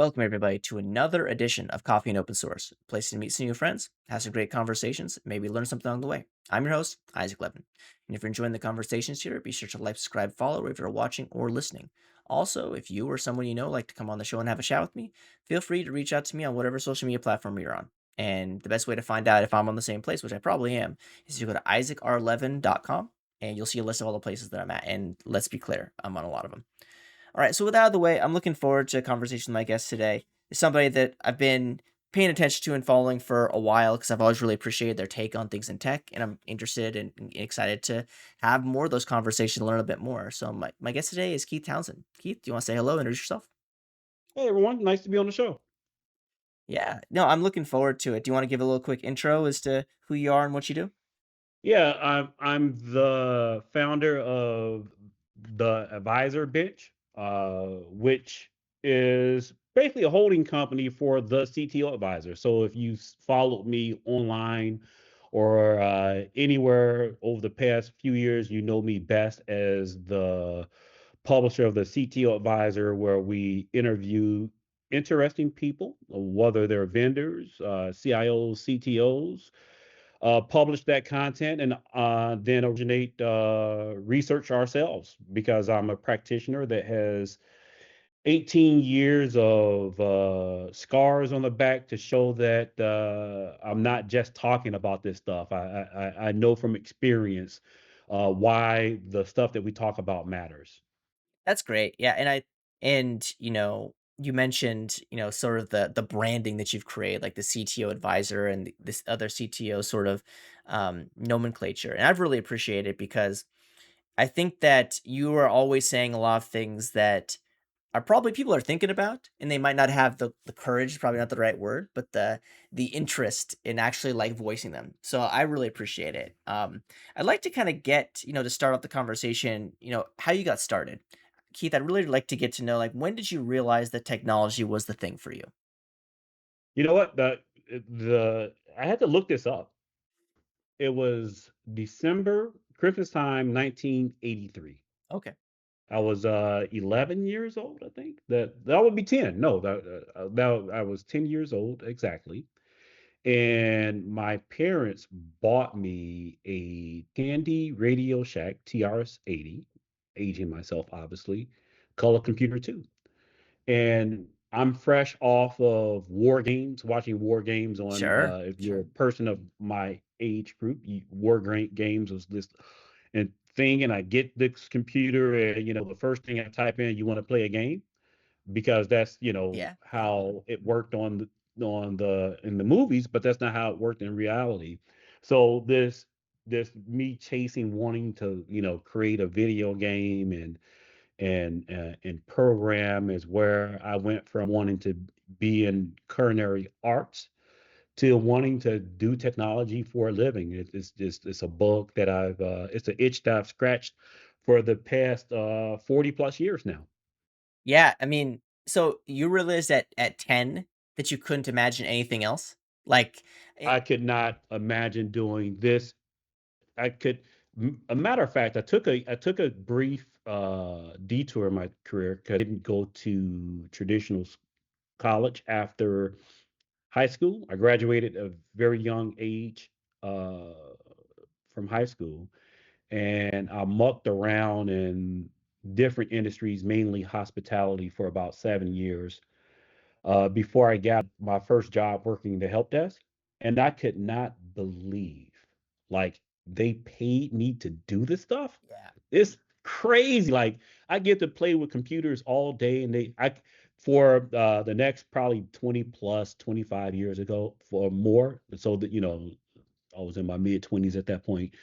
Welcome, everybody, to another edition of Coffee and Open Source, a place to meet some new friends, have some great conversations, maybe learn something along the way. I'm your host, Isaac Levin. And if you're enjoying the conversations here, be sure to like, subscribe, follow if you're watching or listening. Also, if you or someone you know like to come on the show and have a chat with me, feel free to reach out to me on whatever social media platform you're on. And the best way to find out if I'm on the same place, which I probably am, is to go to isaac.r11.com and you'll see a list of all the places that I'm at. And let's be clear, I'm on a lot of them. All right, so with that out of the way, I'm looking forward to a conversation with my guest today. Is somebody that I've been paying attention to and following for a while because I've always really appreciated their take on things in tech, and I'm interested and excited to have more of those conversations, learn a bit more. So my guest today is Keith Townsend. Keith, do you want to say hello, introduce yourself? Hey everyone, nice to be on the show. Yeah, no, I'm looking forward to it. Do you want to give a little quick intro as to who you are and what you do? Yeah, I'm the founder of the Advisor Bench, which is basically a holding company for the CTO Advisor. So if you followed me online or anywhere over the past few years, you know me best as the publisher of the CTO Advisor, where we interview interesting people, whether they're vendors, CIOs, CTOs, publish that content, and then originate research ourselves because I'm a practitioner that has 18 years of scars on the back to show that I'm not just talking about this stuff. I know from experience why the stuff that we talk about matters. That's great. Yeah, and you mentioned, sort of the branding that you've created, like the CTO advisor and this other CTO sort of nomenclature. And I've really appreciated it because I think that you are always saying a lot of things that are probably people are thinking about, and they might not have the courage, probably not the right word, but the interest in actually like voicing them. So I really appreciate it. I'd like to kind of get, to start off the conversation, how you got started. Keith, I'd really like to get to know, like, when did you realize that technology was the thing for you? You know what? The I had to look this up. It was December, Christmas time, 1983. Okay. I was 11 years old, I think. That would be 10. No, that I was 10 years old exactly. And my parents bought me a Tandy Radio Shack TRS-80, aging myself obviously, color computer too. And I'm fresh off of war games, watching war games on, Sure. if you're a person of my age group, games was this and thing. And I get this computer, and the first thing I type in, you want to play a game because that's Yeah. how it worked on the in the movies, but that's not how it worked in reality. So this me chasing wanting to create a video game and program is where I went from wanting to be in culinary arts to wanting to do technology for a living. It's a bug that it's an itch that I've scratched for the past 40 plus years now. Yeah. I mean, so you realized at 10 that you couldn't imagine anything else? Like, I could not imagine doing this. I could, a matter of fact, I took a brief detour in my career because I didn't go to traditional college after high school. I graduated at a very young age uh, from high school, and I mucked around in different industries, mainly hospitality, for about 7 years before I got my first job working the help desk. And I could not believe, like, they paid me to do this stuff. yeah. It's crazy. Like, I get to play with computers all day, and for the next probably 20 plus 25 years ago for more. So that, I was in my mid 20s at that point.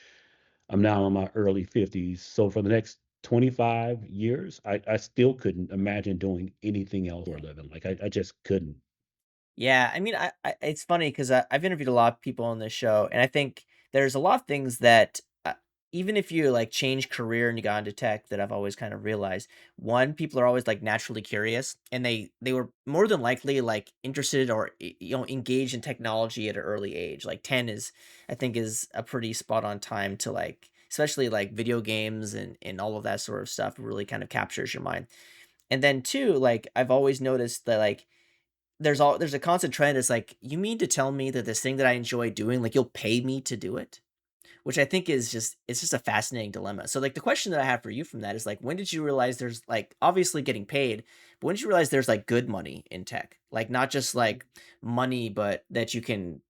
I'm now in my early 50s. So for the next 25 years, I still couldn't imagine doing anything else for a living. Like I just couldn't. Yeah, I mean, I it's funny because I've interviewed a lot of people on this show, and I think there's a lot of things that even if you like change career and you got into tech, that I've always kind of realized. One, people are always like naturally curious, and they were more than likely like interested or engaged in technology at an early age. Like 10 is, I think, is a pretty spot on time to like, especially like video games and all of that sort of stuff really kind of captures your mind. And then two, like I've always noticed that like there's a constant trend. It's like, you mean to tell me that this thing that I enjoy doing, like, you'll pay me to do it? Which I think is just it's just a fascinating dilemma. So, like, the question that I have for you from that is, like, when did you realize there's, like, obviously getting paid, but when did you realize there's, like, good money in tech? Like, not just, like, money, but that you can,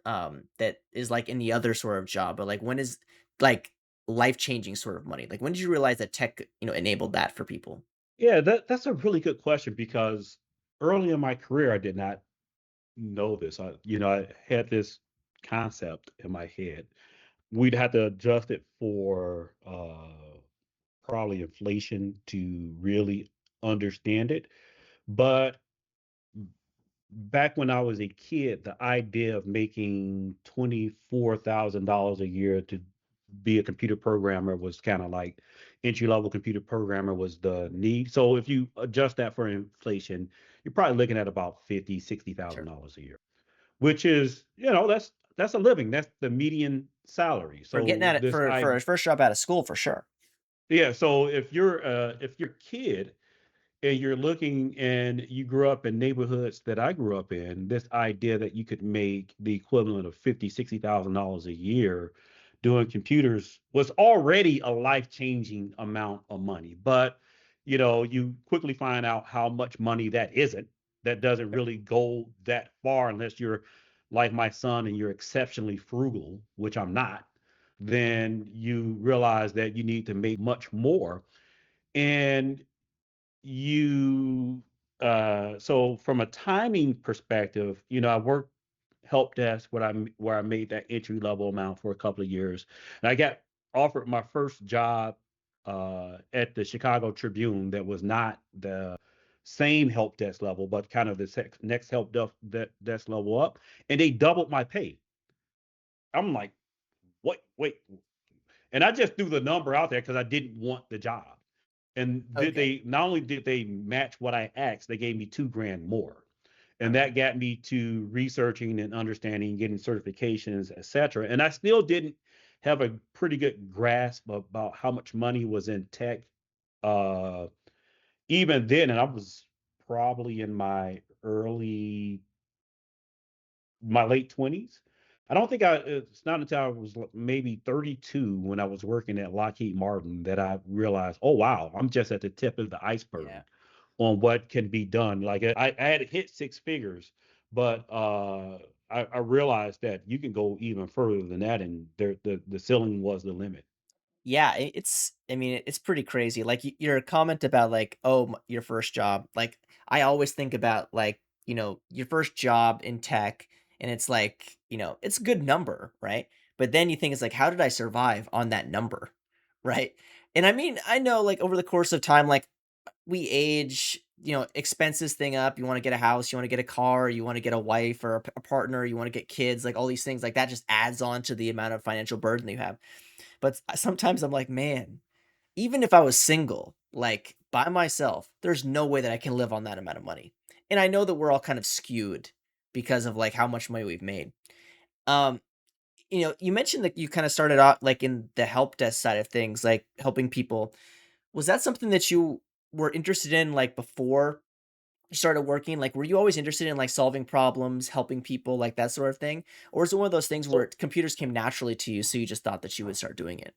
that is, like, any other sort of job, but, like, when is, like, life-changing sort of money? Like, when did you realize that tech, enabled that for people? Yeah, that's a really good question because early in my career, I did not know this. I had this concept in my head. We'd have to adjust it for probably inflation to really understand it. But back when I was a kid, the idea of making $24,000 a year to be a computer programmer was kind of like entry level computer programmer was the need. So if you adjust that for inflation, you're probably looking at about 50, sixty thousand Sure. dollars a year, which is, that's a living. That's the median salary. For getting So at it for a first job out of school, for sure. yeah, so if you're a kid and you're looking and you grew up in neighborhoods that I grew up in, this idea that you could make the equivalent of 50, $60,000 a year doing computers was already a life-changing amount of money. But, you quickly find out how much money that isn't. That doesn't Sure. really go that far unless you're like my son and you're exceptionally frugal, which I'm not. Then you realize that you need to make much more. And you so from a timing perspective, I worked help desk where I made that entry level amount for a couple of years, and I got offered my first job at the Chicago Tribune that was not the same help desk level, but kind of the next desk level up, and they doubled my pay. I'm like, wait, and I just threw the number out there because I didn't want the job. And did Okay. they not only did they match what I asked, they gave me 2 grand more. And Okay. that got me to researching and understanding, getting certifications, etc. And I still didn't have a pretty good grasp about how much money was in tech uh, even then. And I was probably in my late 20s. I don't think it's not until I was maybe 32 when I was working at Lockheed Martin that I realized, oh, wow, I'm just at the tip of the Yeah. iceberg on what can be done. Like I had hit 6 figures, but I realized that you can go even further than that. And the ceiling was the limit. Yeah, it's I mean, it's pretty crazy. Like, your comment about, like, oh, your first job. Like, I always think about, like, your first job in tech, and it's like, it's a good number, right? But then you think it's like, how did I survive on that number, right? And I mean, I know, like, over the course of time, like, we age, expenses thing up. You want to get a house, you want to get a car, you want to get a wife or a partner, you want to get kids, like all these things, like that just adds on to the amount of financial burden that you have. But sometimes I'm like, man, even if I was single, like, by myself, there's no way that I can live on that amount of money. And I know that we're all kind of skewed because of, like, how much money we've made. Um, you mentioned that you kind of started out, like, in the help desk side of things, like helping people. Was that something that you were interested in, like, before you started working? Like, were you always interested in, like, solving problems, helping people, like that sort of thing? Or is it one of those things where So computers came naturally to you, so you just thought that you would start doing it?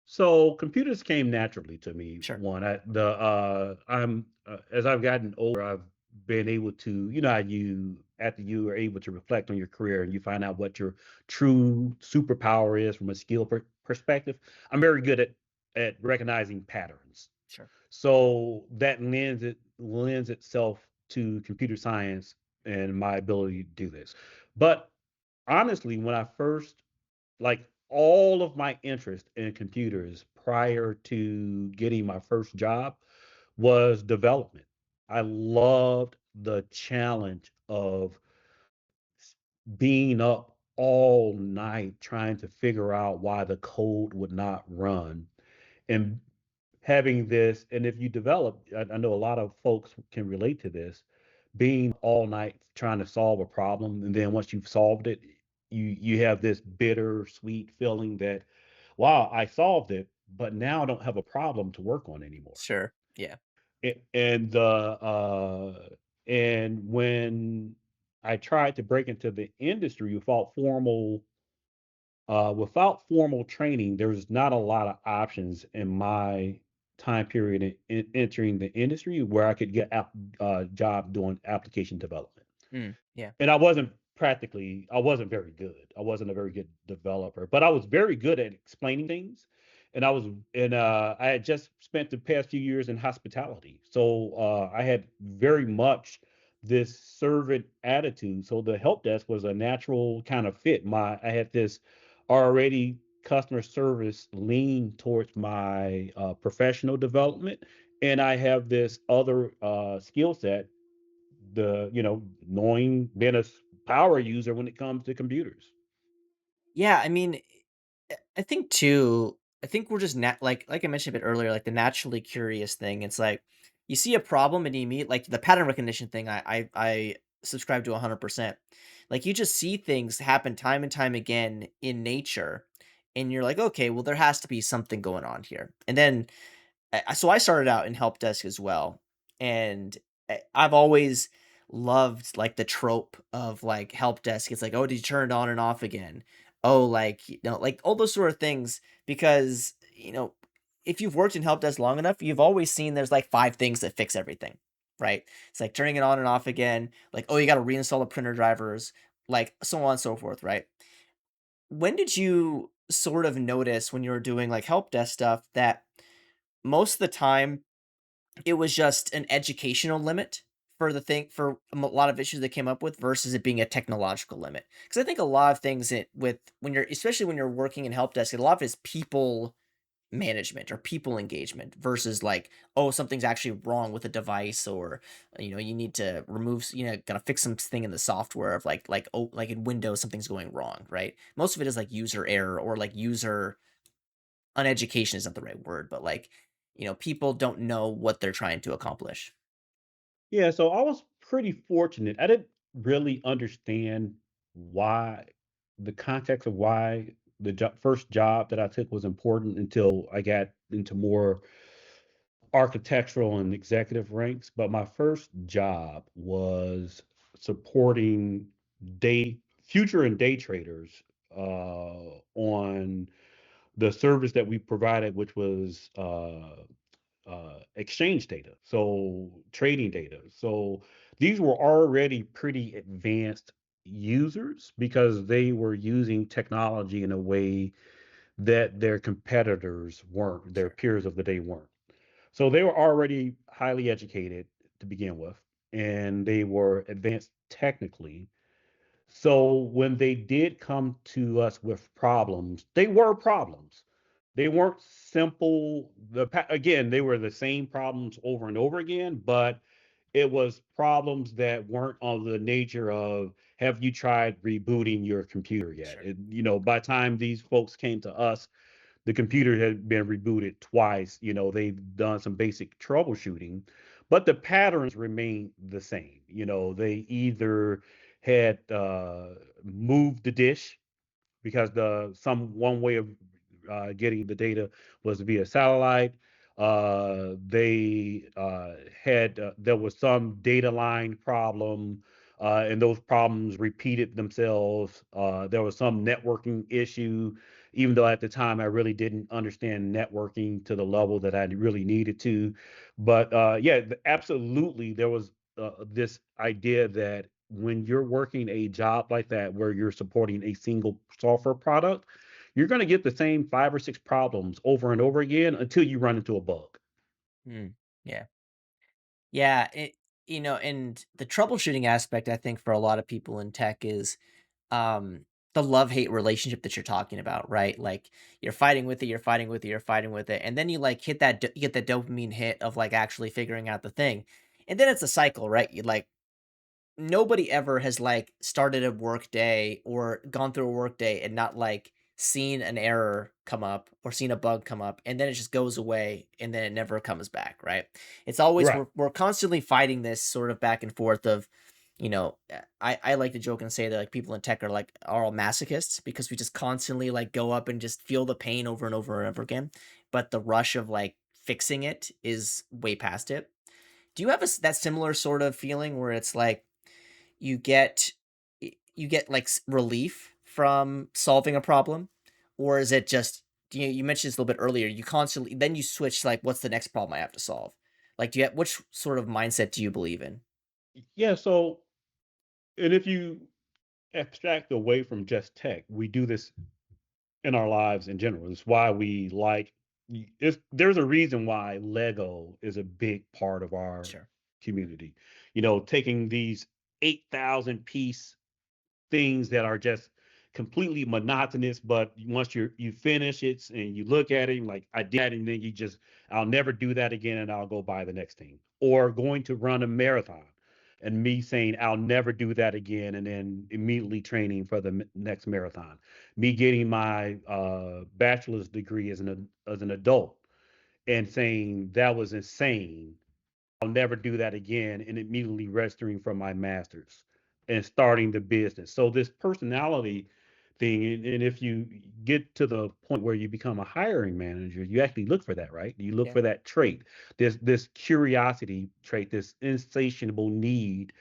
So computers came naturally to me. Sure. One, I'm as I've gotten older, I've been able to, how you after you are able to reflect on your career and you find out what your true superpower is from a skill perspective. I'm very good at recognizing patterns. Sure. So that lends itself to computer science and my ability to do this. But honestly, when I first like all of my interest in computers prior to getting my first job was development. I loved the challenge of being up all night trying to figure out why the code would not run and having this. And if you develop, I know a lot of folks can relate to this, being all night trying to solve a problem, and then once you've solved it, you have this bitter sweet feeling that, wow, I solved it, but now I don't have a problem to work on anymore. Sure. Yeah. A- and And when I tried to break into the industry without formal training, there's not a lot of options in my time period in entering the industry where I could get job doing application development. Yeah. And I wasn't very good. I wasn't a very good developer, but I was very good at explaining things. And I had just spent the past few years in hospitality. So I had very much this servant attitude. So the help desk was a natural kind of fit. I had this already customer service lean towards my professional development. And I have this other skill set, knowing being power user when it comes to computers. Yeah, I mean, I think too, I think we're just like I mentioned a bit earlier, like the naturally curious thing. It's like you see a problem and you meet like the pattern recognition thing. I subscribe to 100%. Like you just see things happen time and time again in nature, and you're like, okay, well there has to be something going on here. And then so I started out in help desk as well, and I've always loved like the trope of like help desk. It's like, oh, did you turn it on and off again? Oh, like like all those sort of things. Because if you've worked in help desk long enough, you've always seen there's like five things that fix everything, right? It's like turning it on and off again. Like, oh, you got to reinstall the printer drivers, like so on and so forth, right? When did you sort of notice when you were doing like help desk stuff that most of the time it was just an educational limit for the thing for a lot of issues they came up with versus it being a technological limit. Because I think a lot of things with when you're especially when you're working in help desk, a lot of it is people management or people engagement versus like, oh, something's actually wrong with a device or you need to gotta fix something in the software of like in Windows something's going wrong, right? Most of it is like user error or like user uneducation is not the right word, but like, people don't know what they're trying to accomplish. Yeah, so I was pretty fortunate. I didn't really understand why the context of why first job that I took was important until I got into more architectural and executive ranks. But my first job was supporting future and day traders on the service that we provided, which was exchange data, so trading data. So these were already pretty advanced users because they were using technology in a way that their competitors weren't, their Sure. peers of the day weren't. So they were already highly educated to begin with, and they were advanced technically. So when they did come to us with problems, they were problems. They weren't simple. Again, they were the same problems over and over again, but it was problems that weren't of the nature of, have you tried rebooting your computer yet? Sure. By the time these folks came to us, the computer had been rebooted twice. They've done some basic troubleshooting, but the patterns remain the same. They either had moved the dish because the some one way of getting the data was via satellite. They had There was some data line problem, and those problems repeated themselves. There was some networking issue, even though at the time I really didn't understand networking to the level that I really needed to. But yeah, absolutely, there was this idea that when you're working a job like that where you're supporting a single software product, you're going to get the same five or six problems over and over again until you run into a bug. Mm, yeah. Yeah, and the troubleshooting aspect I think for a lot of people in tech is the love-hate relationship that you're talking about, right? Like you're fighting with it, you're fighting with it, you're fighting with it, and then you like you get that dopamine hit of like actually figuring out the thing. And then it's a cycle, right? You like nobody ever has like started a work day or gone through a work day and not like seen an error come up or seen a bug come up and then it just goes away and then it never comes back, right? It's always Right. we're constantly fighting this sort of back and forth of I like to joke and say that like people in tech are all masochists because we just constantly like go up and just feel the pain over and over and over again, but the rush of like fixing it is way past it. Do you have that similar sort of feeling where it's like you get you get like relief from solving a problem, or is it just you mentioned this a little bit earlier? You constantly then you switch like, what's the next problem I have to solve? Like, do you have, which sort of mindset do you believe in? Yeah, so and if you abstract away from just tech, we do this in our lives in general. It's why we like there's a reason why Lego is a big part of our Sure. community. Taking these 8,000 piece things that are just completely monotonous, but once you finish it and you look at it, like I did, and then I'll never do that again, and I'll go buy the next thing. Or going to run a marathon, and me saying I'll never do that again, and then immediately training for the next marathon. Me getting my bachelor's degree as an adult and saying that was insane, I'll never do that again, and immediately registering for my master's and starting the business. So this personality thing, and if you get to the point where you become a hiring manager, you actually look for that, right? You look Yeah. for that trait, this curiosity trait, this insatiable need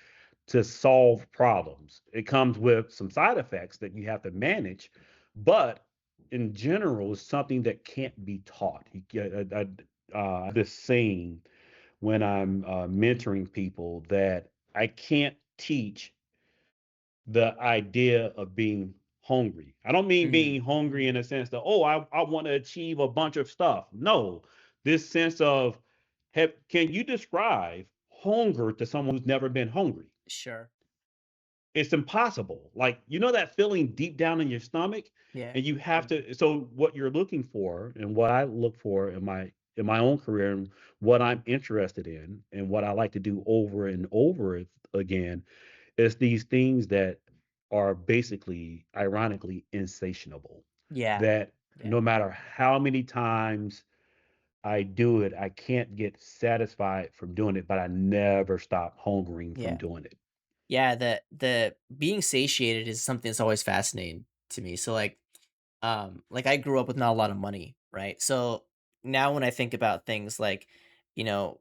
to solve problems. It comes with some side effects that you have to manage, but in general, it's something that can't be taught. This saying when I'm mentoring people that I can't teach the idea of being hungry. I don't mean Mm, being hungry in a sense that, oh, I want to achieve a bunch of stuff. No, this sense of, can you describe hunger to someone who's never been hungry? sure. It's impossible. Like, that feeling deep down in your stomach, Yeah. and you have to. So, what you're looking for, and what I look for in my own career, and what I'm interested in, and what I like to do over and over again, is these things that are basically, ironically, insatiable. Yeah. That Yeah. no matter how many times I do it, I can't get satisfied from doing it, but I never stop hungering from Yeah. doing it. Yeah. The being satiated is something that's always fascinating to me. So like I grew up with not a lot of money, right? So now when I think about things like, you know,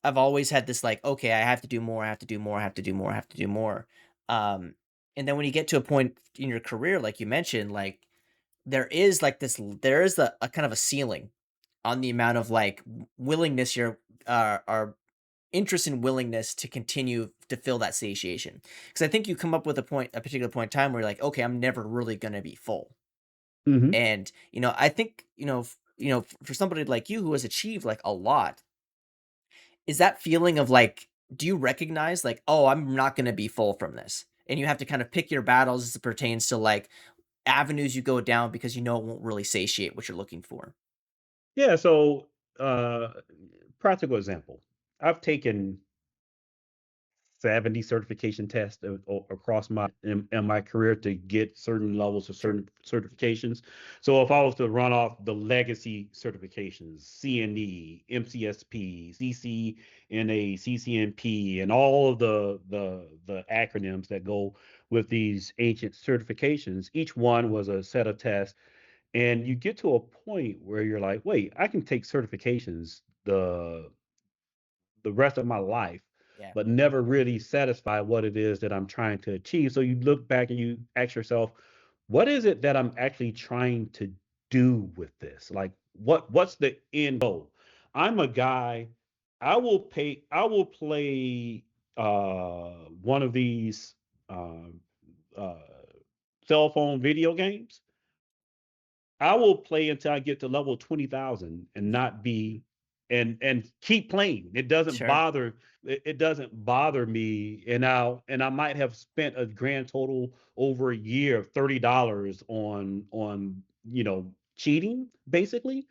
I've always had this like, okay, I have to do more, I have to do more, I have to do more, I have to do more. Um, and then when you get to a point in your career, like you mentioned, like there is like there is a kind of a ceiling on the amount of like willingness your our interest and willingness to continue to fill that satiation. Because I think you come up with a particular point in time where you're like, okay, I'm never really gonna be full. Hmm. And I think for somebody like you who has achieved like a lot, is that feeling of like, do you recognize like, oh, I'm not gonna be full from this, and you have to kind of pick your battles as it pertains to like avenues you go down because you know it won't really satiate what you're looking for. Yeah. So, uh, practical example. I've taken 70 certification tests across my career to get certain levels of Sure. certain certifications. So if I was to run off the legacy certifications, CNE, MCSP, CCNA, CCNP, and all of the acronyms that go with these ancient certifications, each one was a set of tests. And you get to a point where you're like, wait, I can take certifications the rest of my life, Yeah. but never really satisfy what it is that I'm trying to achieve. So you look back and you ask yourself, what is it that I'm actually trying to do with this? Like, what's the end goal? I'm a guy, I will play one of these um uh cell phone video games. I will play until I get to level 20,000 and not be and keep playing. Sure. It doesn't bother me, and I might have spent a grand total over a year of $30 on cheating basically,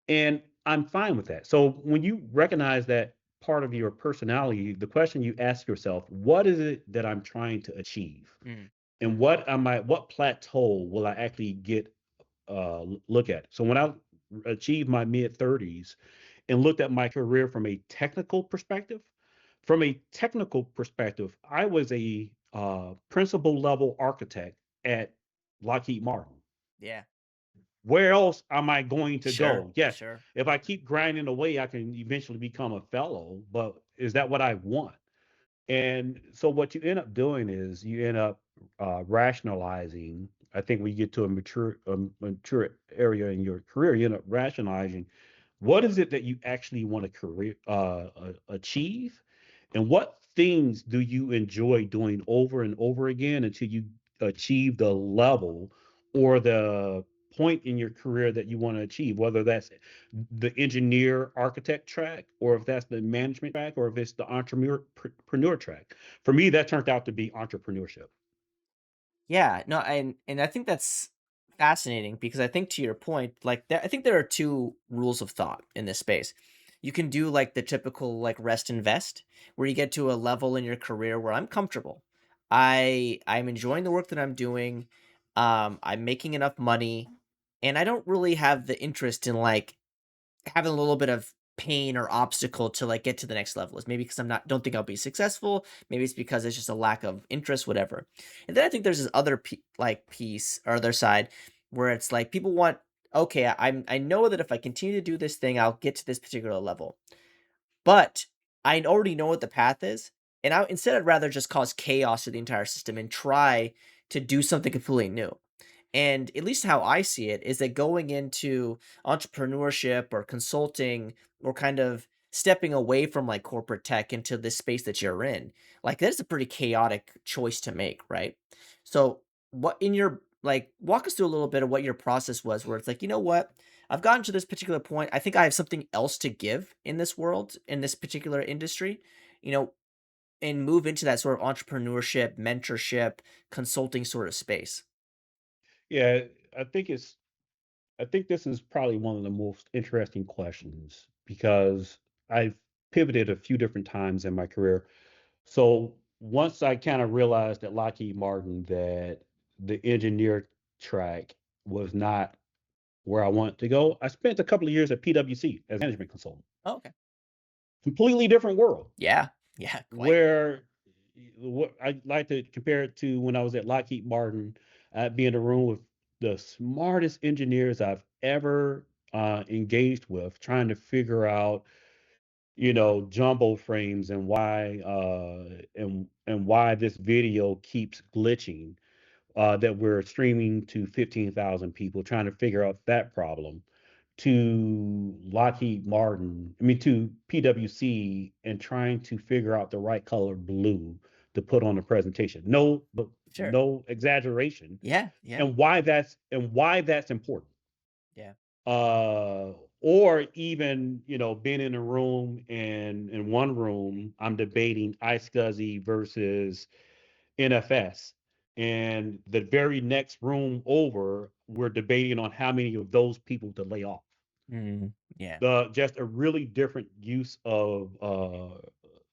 and I'm fine with that. So when you recognize that part of your personality, the question you ask yourself, what is it that I'm trying to achieve? Mm, And what plateau will I actually get look at. So when I achieved my mid 30s and looked at my career from a technical perspective, I was a principal level architect at Lockheed Martin. yeah. where else am I going to Sure, go? Yes, sure. if I keep grinding away, I can eventually become a fellow, but is that what I want? And so what you end up doing is you end up rationalizing. I think when you get to a mature area in your career, you end up rationalizing what is it that you actually want to achieve, and what things do you enjoy doing over and over again until you achieve the level or the point in your career that you want to achieve, whether that's the engineer architect track, or if that's the management track, or if it's the entrepreneur track. For me, that turned out to be entrepreneurship. Yeah, no, and I think that's fascinating because I think to your point, like I think there are two rules of thought in this space. You can do like the typical like rest and vest, where you get to a level in your career where I'm comfortable. I'm enjoying the work that I'm doing. I'm making enough money, and I don't really have the interest in like having a little bit of pain or obstacle to like get to the next level. Is maybe because I'm not don't think I'll be successful. Maybe it's because it's just a lack of interest, whatever. And then I think there's this other like piece or other side where it's like people want, okay, I know that if I continue to do this thing, I'll get to this particular level. But I already know what the path is. And instead I'd rather just cause chaos to the entire system and try to do something completely new. And at least how I see it is that going into entrepreneurship or consulting or kind of stepping away from like corporate tech into this space that you're in, like that's a pretty chaotic choice to make, right? So, what in your like walk us through a little bit of what your process was where it's like, you know what? I've gotten to this particular point. I think I have something else to give in this world, in this particular industry, you know, and move into that sort of entrepreneurship, mentorship, consulting sort of space. Yeah, I think it's I think this is probably one of the most interesting questions because I've pivoted a few different times in my career. So once I kind of realized at Lockheed Martin that the engineer track was not where I wanted to go, I spent a couple of years at PwC as a management consultant. Oh, okay. Completely different world Yeah. Yeah, quite. where what I like to compare it to when I was at Lockheed Martin. I'd be in a room with the smartest engineers I've ever engaged with, trying to figure out, jumbo frames and why this video keeps glitching. That we're streaming to 15,000 people, trying to figure out that problem, to Lockheed Martin, I mean, to PwC, and trying to figure out the right color blue to put on the presentation. No, but Sure. no exaggeration, Yeah, yeah, and why that's important. yeah. Uh, or even, being in a room, and in one room, I'm debating iSCSI versus NFS. And the very next room over, we're debating on how many of those people to lay off. Mm, yeah. Just a really different use of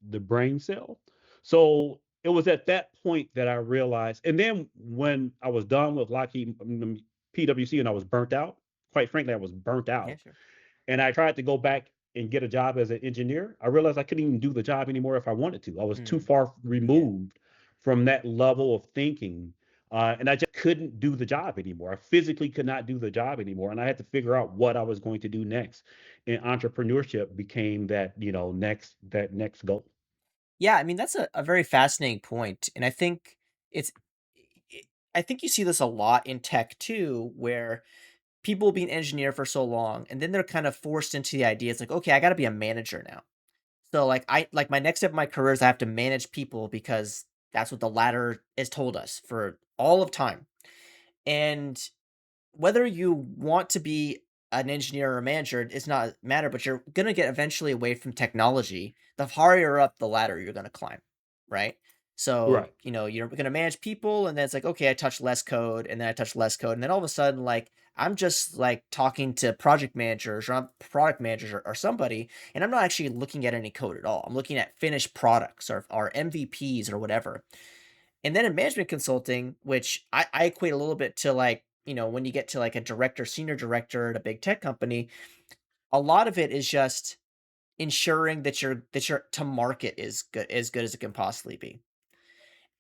the brain cell. So it was at that point that I realized. And then when I was done with PwC, and I was burnt out, quite frankly, I was burnt Yeah, out, sure. and I tried to go back and get a job as an engineer. I realized I couldn't even do the job anymore if I wanted to. I was too Mm, far yeah. removed from that level of thinking. And I just couldn't do the job anymore. I physically could not do the job anymore. And I had to figure out what I was going to do next. And entrepreneurship became that next goal. Yeah, I mean, that's a very fascinating point, and I think it's I I think you see this a lot in tech too, where people will be an engineer for so long, and then they're kind of forced into the idea, it's like, "Okay, I gotta be a manager now." So, like, my next step in my career is I have to manage people because that's what the ladder has told us for all of time, and whether you want to be an engineer or a manager is not matter, but you're gonna get eventually away from technology. The higher up the ladder you're gonna climb, right? So, Right. you're gonna manage people, and then it's like, okay, I touch less code, and then I touch less code, and then all of a sudden, like, I'm just like talking to project managers or product managers or somebody, and I'm not actually looking at any code at all. I'm looking at finished products or MVPs or whatever. And then in management consulting, which I equate a little bit to like, when you get to like a director, senior director at a big tech company, a lot of it is just ensuring that your to market is good as it can possibly be.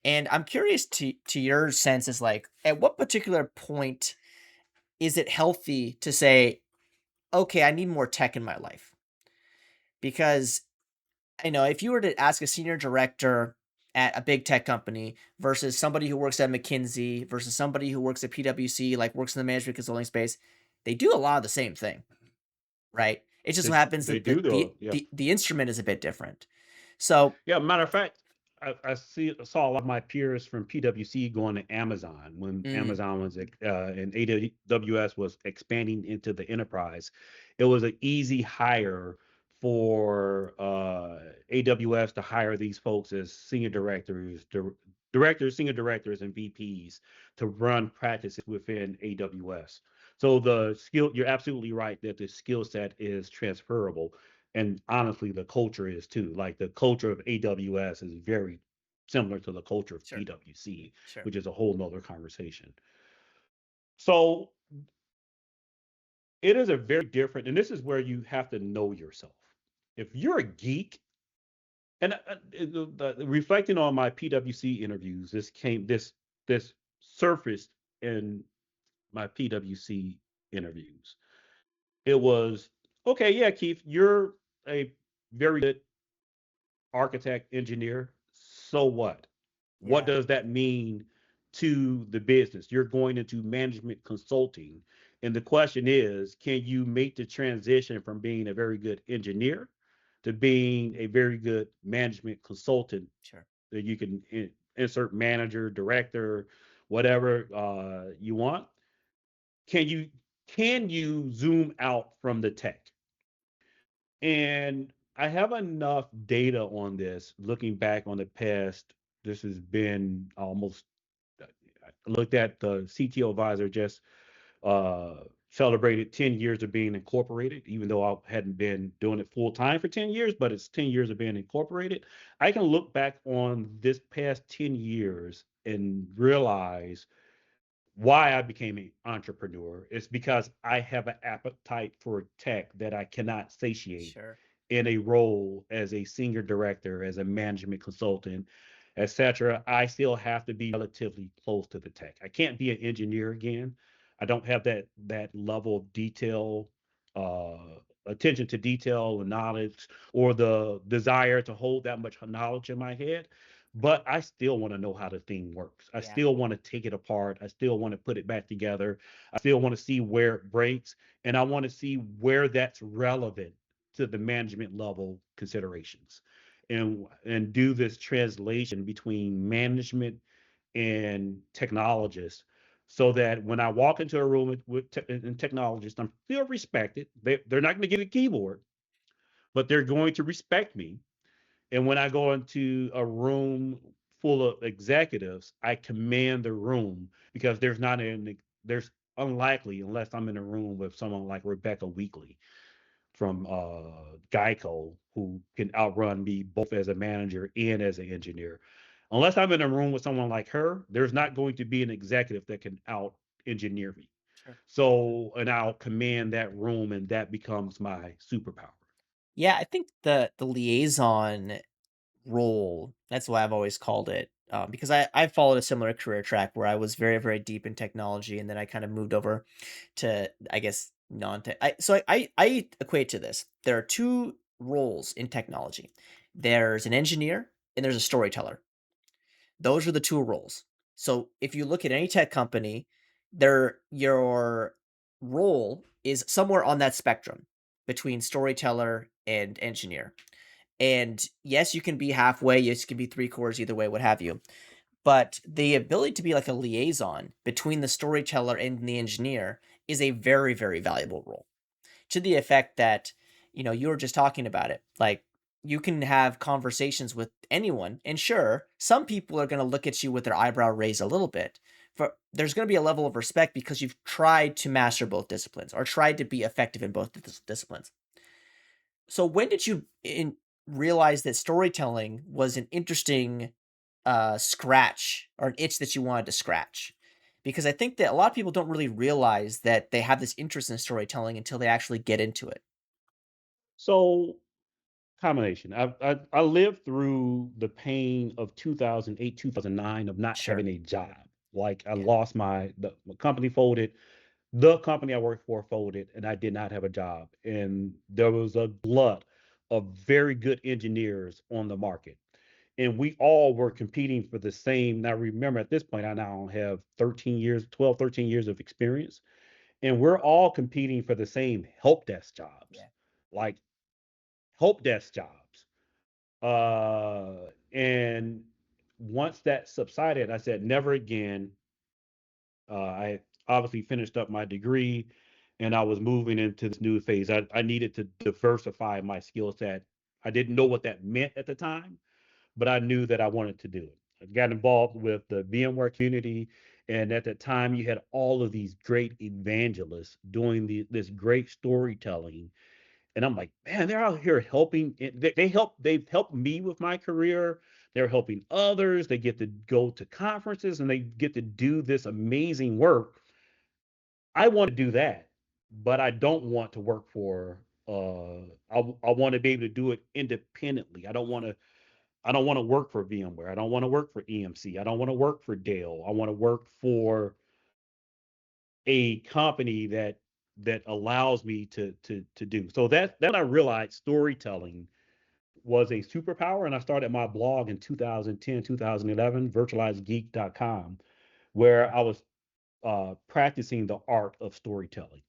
And I'm curious to your sense is like at what particular point is it healthy to say, okay, I need more tech in my life? Because I know if you were to ask a senior director at a big tech company versus somebody who works at McKinsey versus somebody who works at PwC, like works in the management consulting space, they do a lot of the same thing, right? It just so happens They that do though. Yeah. the instrument is a bit different. So Yeah, matter of fact, I saw a lot of my peers from PwC going to Amazon when mm, Amazon was and AWS was expanding into the enterprise. It was an easy hire for AWS to hire these folks as senior directors, directors, senior directors, and VPs to run practices within AWS. So the skill, you're absolutely right that the skill set is transferable, and honestly the culture is too. Like the culture of AWS is very similar to the culture of sure, PwC, sure, which is a whole nother conversation. So it is a very different, and this is where you have to know yourself. If you're a geek, and reflecting on my PwC interviews, this surfaced in my PwC interviews. It was, okay, yeah, Keith, you're a very good architect, engineer. So what? What yeah, does that mean to the business? You're going into management consulting. And the question is, can you make the transition from being a very good engineer to being a very good management consultant sure, that you can insert manager, director, whatever you want? Can you zoom out from the tech? And I have enough data on this looking back on the past. This has been almost, I looked at the CTO Advisor just celebrated 10 years of being incorporated, even though I hadn't been doing it full time for 10 years, but it's 10 years of being incorporated. I can look back on this past 10 years and realize why I became an entrepreneur is because I have an appetite for tech that I cannot satiate sure, in a role as a senior director, as a management consultant, etc. I still have to be relatively close to the tech. I can't be an engineer again. I don't have that level of detail, attention to detail and knowledge, or the desire to hold that much knowledge in my head. But I still want to know how the thing works. I yeah, still want to take it apart. I still want to put it back together. I still want to see where it breaks, and I want to see where that's relevant to the management level considerations, and do this translation between management and technologists, so that when I walk into a room and technologists, I'm still respected. They're not going to give me a keyboard, but they're going to respect me. And when I go into a room full of executives, I command the room, because there's unlikely, unless I'm in a room with someone like Rebecca Weekly from Geico, who can outrun me both as a manager and as an engineer. Unless I'm in a room with someone like her, there's not going to be an executive that can out engineer me. sure. So, and I'll command that room, and that becomes my superpower. Yeah, I think the liaison role. That's why I've always called it, because I followed a similar career track where I was very, very deep in technology, and then I kind of moved over to, I guess, non-tech. I equate to this. There are two roles in technology. There's an engineer and there's a storyteller. Those are the two roles. So if you look at any tech company, your role is somewhere on that spectrum between storyteller and engineer. And yes, you can be halfway, yes, you can be three quarters, either way, what have you. But the ability to be like a liaison between the storyteller and the engineer is a very, very valuable role, to the effect that, you were just talking about it. Like, you can have conversations with anyone, and sure, some people are going to look at you with their eyebrow raised a little bit. For there's going to be a level of respect because you've tried to master both disciplines or tried to be effective in both disciplines. So when did you realize that storytelling was an interesting scratch or an itch that you wanted to scratch? Because I think that a lot of people don't really realize that they have this interest in storytelling until they actually get into it. So, combination. I lived through the pain of 2008, 2009 of not Sure. having a job. Like I Yeah. lost my company folded. The company I worked for folded, and I did not have a job. And there was a glut of very good engineers on the market. And we all were competing for the same. Now, remember, at this point, I now have 13 years, 12, 13 years of experience. And we're all competing for the same help desk jobs, Yeah. like help desk jobs. And once that subsided, I said, never again. I obviously finished up my degree and I was moving into this new phase. I needed to diversify my skill set. I didn't know what that meant at the time, but I knew that I wanted to do it. I got involved with the VMware community. And at the time, you had all of these great evangelists doing this great storytelling, and I'm like, man, they're out here helping. They've helped me with my career. They're helping others. They get to go to conferences and they get to do this amazing work. I want to do that, but I don't want to work for. I want to be able to do it independently. I don't want to work for VMware. I don't want to work for EMC. I don't want to work for Dell. I want to work for a company that allows me to do. So that I realized storytelling was a superpower, and I started my blog in 2010, 2011, virtualizedgeek.com, where I was practicing the art of storytelling.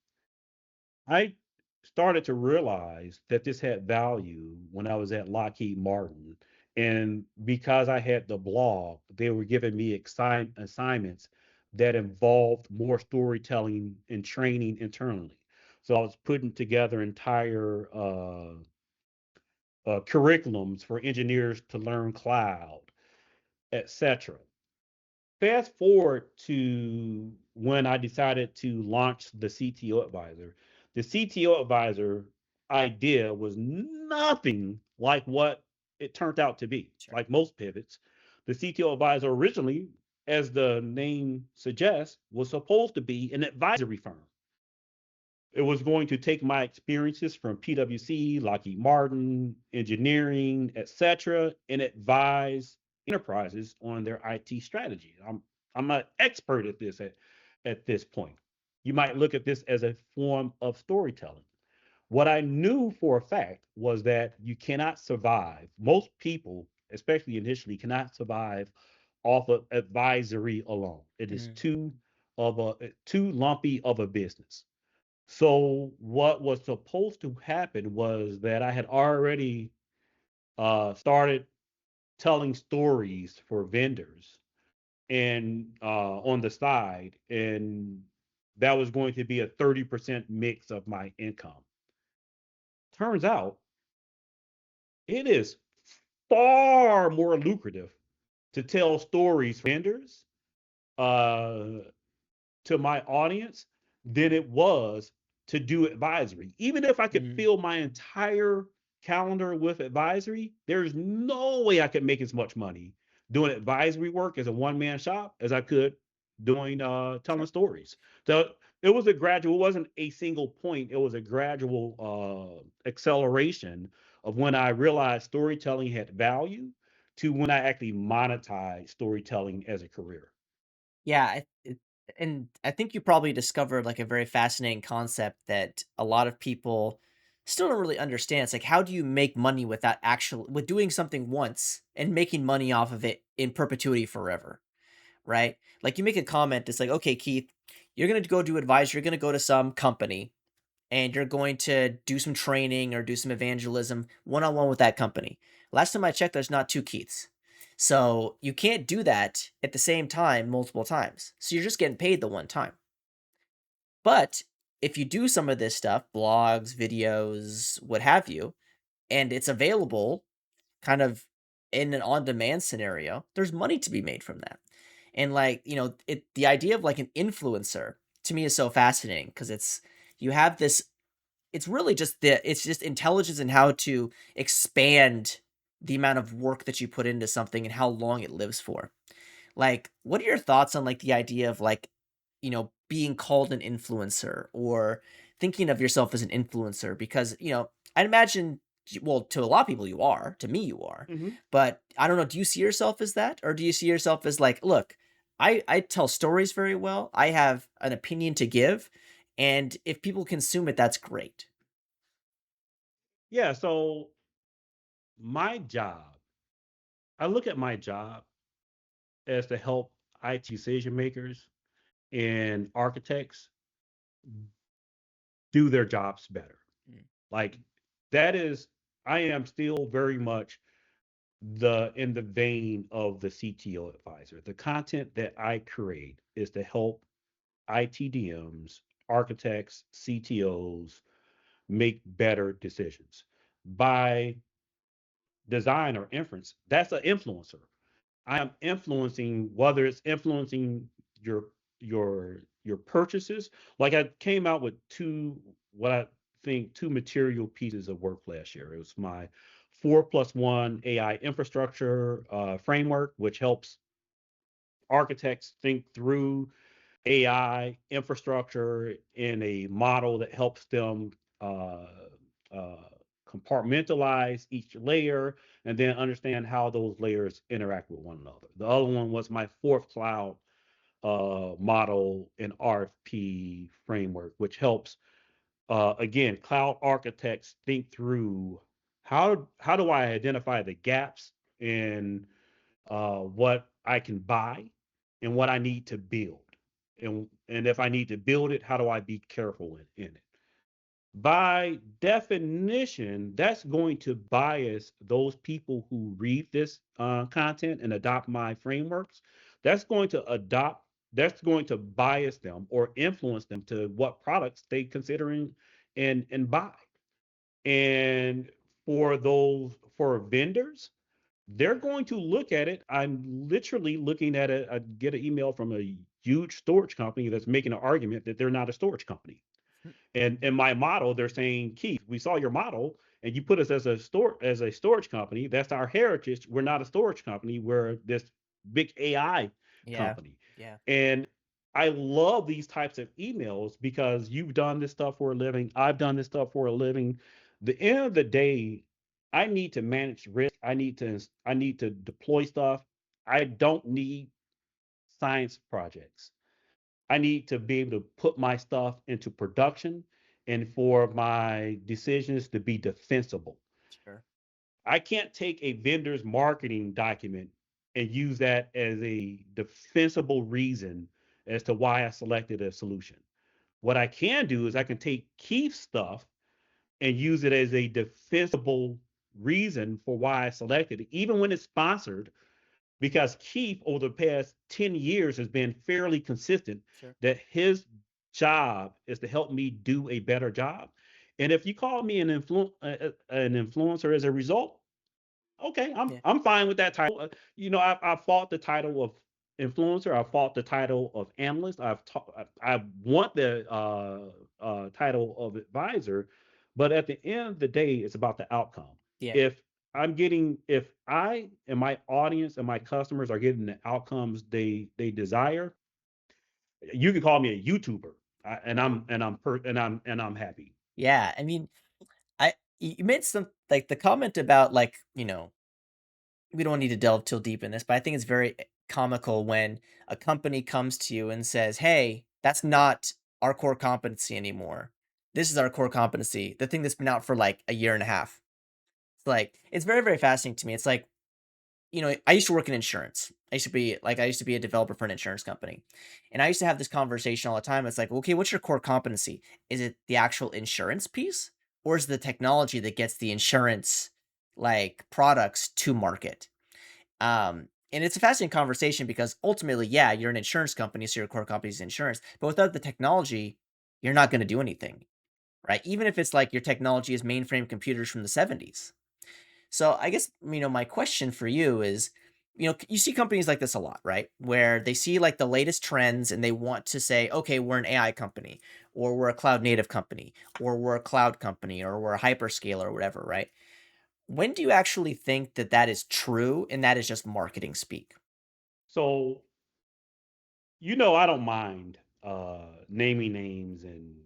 I started to realize that this had value when I was at Lockheed Martin. And because I had the blog, they were giving me assignments that involved more storytelling and training internally. So I was putting together entire curriculums for engineers to learn cloud, etc. Fast forward to when I decided to launch the CTO Advisor. The CTO Advisor idea was nothing like what it turned out to be. Sure. Like most pivots, the CTO Advisor originally, as the name suggests, was supposed to be an advisory firm. It was going to take my experiences from PwC, Lockheed Martin, engineering, etc., and advise enterprises on their IT strategy. I'm an expert at at this point. You might look at this as a form of storytelling. What I knew for a fact was that you cannot survive. Most people, especially initially, cannot survive off of advisory alone. It is Mm, too lumpy of a business. So what was supposed to happen was that I had already started telling stories for vendors and on the side, and that was going to be a 30% mix of my income. Turns out it is far more lucrative to tell stories for vendors uh, to my audience than it was to do advisory. Even if I could mm, fill my entire calendar with advisory, there's no way I could make as much money doing advisory work as a one man shop as I could doing telling sure. stories. So it was a gradual, it wasn't a single point, it was a gradual acceleration of when I realized storytelling had value to when I actually monetized storytelling as a career. Yeah, and I think you probably discovered like a very fascinating concept that a lot of people still don't really understand. It's like how do you make money with doing something once and making money off of it in perpetuity forever, right? Like you make a comment, it's like, okay, Keith, you're gonna go do advisory, you're gonna go to some company and you're going to do some training or do some evangelism one on one with that company. Last time I checked, there's not two Keiths. So you can't do that at the same time multiple times. So you're just getting paid the one time. But if you do some of this stuff, blogs, videos, what have you, and it's available kind of in an on demand scenario, there's money to be made from that. And like, the idea of like an influencer to me is so fascinating because you have this it's just intelligence in how to expand the amount of work that you put into something and how long it lives for. Like, what are your thoughts on like the idea of like, being called an influencer or thinking of yourself as an influencer? Because, I'd imagine, well, to a lot of people you are, to me you are, Mhm. but I don't know, do you see yourself as that? Or do you see yourself as like, look, I tell stories very well. I have an opinion to give. And if people consume it, that's great. Yeah, so my job, I look at my job as to help IT decision makers and architects do their jobs better. Mm, Like that is, I am still very much in the vein of the CTO advisor. The content that I create is to help ITDMs, architects, CTOs make better decisions. By design or inference, that's an influencer. I am influencing, whether it's influencing your your purchases. Like I came out with what I think two material pieces of work last year. It was my 4+1 AI infrastructure framework, which helps architects think through AI infrastructure in a model that helps them uh, uh, compartmentalize each layer and then understand how those layers interact with one another. The other one was my fourth cloud model and RFP framework, which helps again cloud architects think through how do I identify the gaps in what I can buy and what I need to build. And if I need to build it, how do I be careful in it? By definition, that's going to bias those people who read this content and sure. adopt my frameworks. That's going to adopt, that's going to bias them or influence them to what products they considering and buy. And for vendors, they're going to look at it. I'm literally looking at it. I get an email from a huge storage company that's making an argument that they're not a storage company. Mm, And in my model, they're saying, Keith, we saw your model and you put us as a storage company. That's our heritage. We're not a storage company. We're this big AI yeah. company. Yeah. And I love these types of emails because you've done this stuff for a living. I've done this stuff for a living. The end of the day, I need to manage risk. I need to deploy stuff. I don't need science projects. I need to be able to put my stuff into production and for my decisions to be defensible. Sure. I can't take a vendor's marketing document and use that as a defensible reason as to why I selected a solution. What I can do is I can take Keith's stuff and use it as a defensible reason for why I selected it, even when it's sponsored, because Keith over the past 10 years has been fairly consistent Sure. that his job is to help me do a better job. And if you call me an influencer as a result, okay, Yeah. I'm fine with that title. You know, I fought the title of influencer. I fought the title of analyst. I want the title of advisor, but at the end of the day, it's about the outcome. Yeah. If if I and my audience and my customers are getting the outcomes they desire, you can call me a YouTuber, Right. and I'm happy. Yeah. I mean, you made some like the comment about like, we don't need to delve too deep in this, but I think it's very comical when a company comes to you and says, "Hey, that's not our core competency anymore. This is our core competency." The thing that's been out for like a year and a half. It's like it's very, very fascinating to me. It's like, I used to work in insurance. I used to be a developer for an insurance company. And I used to have this conversation all the time. It's like, okay, what's your core competency? Is it the actual insurance piece? Or is it the technology that gets the insurance like products to market? And it's a fascinating conversation because ultimately, yeah, you're an insurance company, so your core company is insurance. But without the technology, you're not going to do anything, right? Even if it's like your technology is mainframe computers from the 70s. So I guess, my question for you is, you see companies like this a lot, right? Where they see like the latest trends and they want to say, okay, we're an AI company, or we're a cloud native company, or we're a cloud company, or we're a hyperscaler or whatever, right? When do you actually think that that is true and that is just marketing speak? So you know, I don't mind naming names and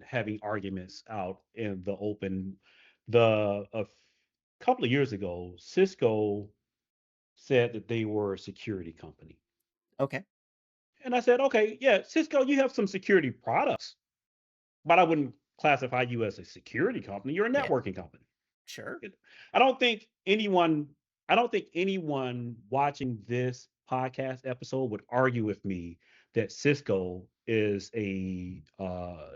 having arguments out in the open. A couple of years ago, Cisco said that they were a security company, Okay. and I said, okay, yeah, Cisco, you have some security products, but I wouldn't classify you as a security company. You're a Yeah, networking company. sure. It- I don't think anyone I don't think anyone watching this podcast episode would argue with me that Cisco is a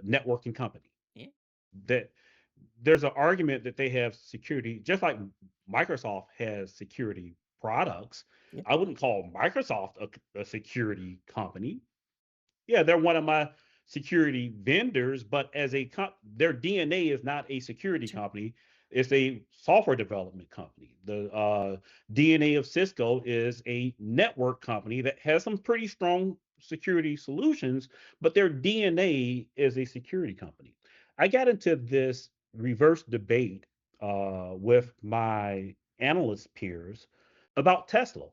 networking company. Yeah, That there's an argument that they have security, just like Microsoft has security products. yeah, I wouldn't call Microsoft a security company. Yeah, they're one of my security vendors, but as their DNA is not a security sure. company. It's a software development company. The DNA of Cisco is a network company that has some pretty strong security solutions, but their DNA is a security company. I got into this reverse debate with my analyst peers about Tesla.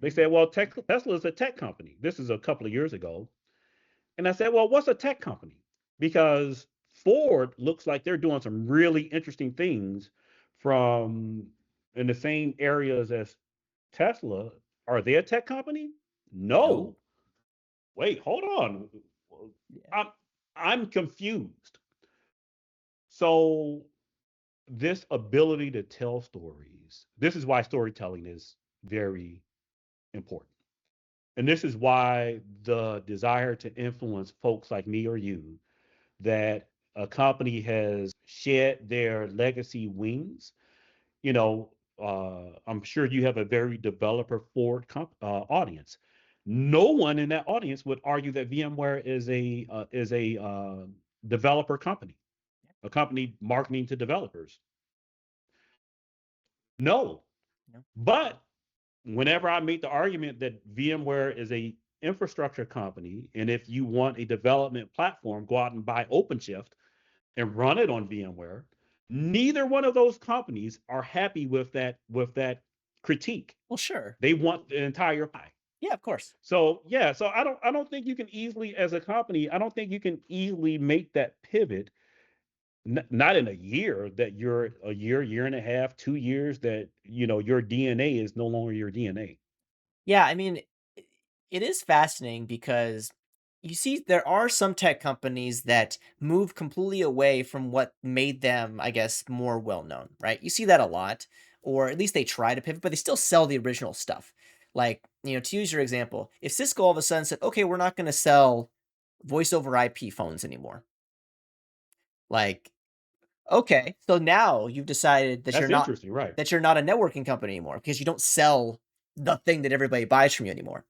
They Mm, said, well, Tesla is a tech company. This is a couple of years ago. And I said, well, what's a tech company? Because Ford looks like they're doing some really interesting things from in the same areas as Tesla. Are they a tech company? no. No. Wait, hold on. Yeah. I'm I'm confused. So this ability to tell stories, this is why storytelling is very important. And this is why the desire to influence folks like me or you that a company has shed their legacy wings. You know, I'm sure you have a very developer forward audience. No one in that audience would argue that VMware is a developer company, a company marketing to developers. No, No. but whenever I make the argument that VMware is a infrastructure company, and if you want a development platform, go out and buy OpenShift and run it on VMware. Neither one of those companies are happy with that critique. Well, sure. They want the entire pie. Yeah, of course. So yeah, so I don't think you can easily as a company, I don't think you can easily make that pivot. Not in a year that you're a year and a half, 2 years that your DNA is no longer your DNA. Yeah, I mean, it is fascinating because you see there are some tech companies that move completely away from what made them, I guess, more well known, right? You see that a lot, or at least they try to pivot, but they still sell the original stuff. Like, to use your example, if Cisco all of a sudden said, okay, we're not going to sell voice over IP phones anymore, like, okay, so now you've decided that That's interesting, right? you're not a networking company anymore because you don't sell the thing that everybody buys from you anymore.